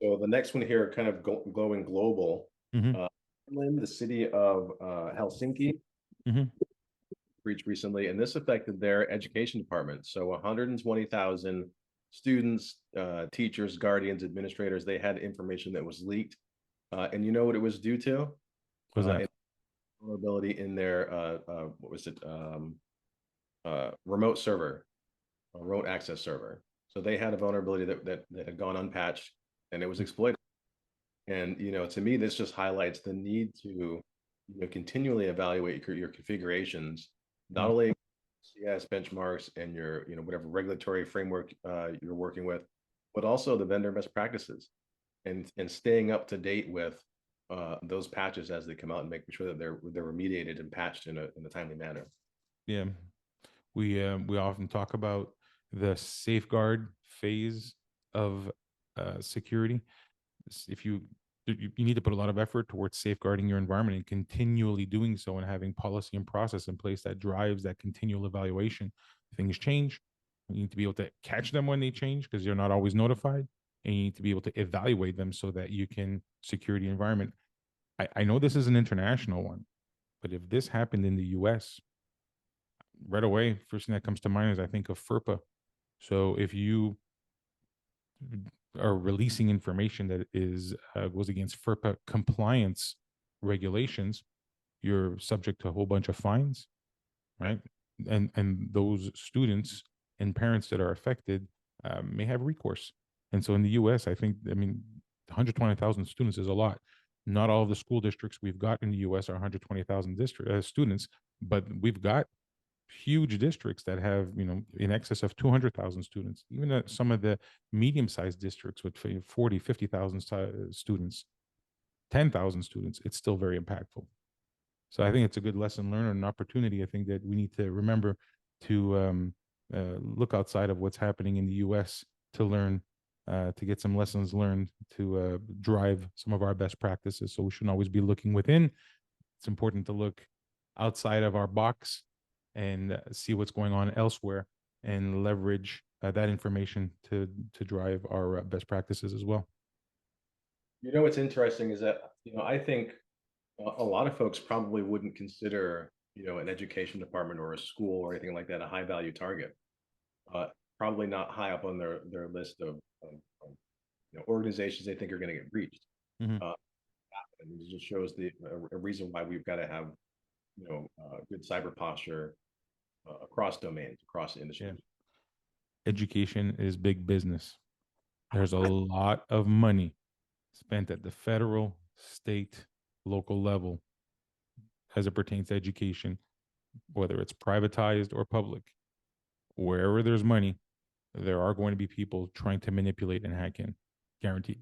So the next one here, kind of going global. Hmm. Finland, the city of Helsinki, Hmm. breached recently, and this affected their education department. So 120,000 students, teachers, guardians, administrators, they had information that was leaked. And you know what it was due to? What's that? Vulnerability in their, what was it? Remote server, a remote access server. So they had a vulnerability that had gone unpatched and it was exploited. And to me, this just highlights the need to continually evaluate your configurations, not Mm. only CS benchmarks and your whatever regulatory framework you're working with, but also the vendor best practices and staying up to date with those patches as they come out and making sure that they're remediated and patched in a timely manner. Yeah, we often talk about the safeguard phase of security. If you need to put a lot of effort towards safeguarding your environment and continually doing so, and having policy and process in place that drives that continual evaluation. Things change. You need to be able to catch them when they change, because you're not always notified, and you need to be able to evaluate them so that you can secure the environment. I know this is an international one, but if this happened in the US, right away, first thing that comes to mind is I think of FERPA. So if you are releasing information that is goes against FERPA compliance regulations, you're subject to a whole bunch of fines, right? And those students and parents that are affected may have recourse. And so in the U.S., I mean, 120,000 students is a lot. Not all of the school districts we've got in the U.S. are 120,000 students, but we've got huge districts that have in excess of 200,000 students. Even some of the medium-sized districts with 40 50,000 students, 10,000 students, it's still very impactful. So I think it's a good lesson learned and an opportunity. I think that we need to remember to look outside of what's happening in the US to learn, to get some lessons learned, to drive some of our best practices. So we shouldn't always be looking within. It's important to look outside of our box and see what's going on elsewhere, and leverage that information to drive our best practices as well. What's interesting is that I think a lot of folks probably wouldn't consider an education department or a school or anything like that a high value target. Uh, Probably not high up on their list of organizations they think are going to get breached. Hmm. Uh, and it just shows a reason why we've got to have good cyber posture across domains, across Yeah, industries. education is big business. There's a lot of money spent at the federal, state, local level as it pertains to education, whether it's privatized or public. Wherever there's money, there are going to be people trying to manipulate and hack in. Guaranteed.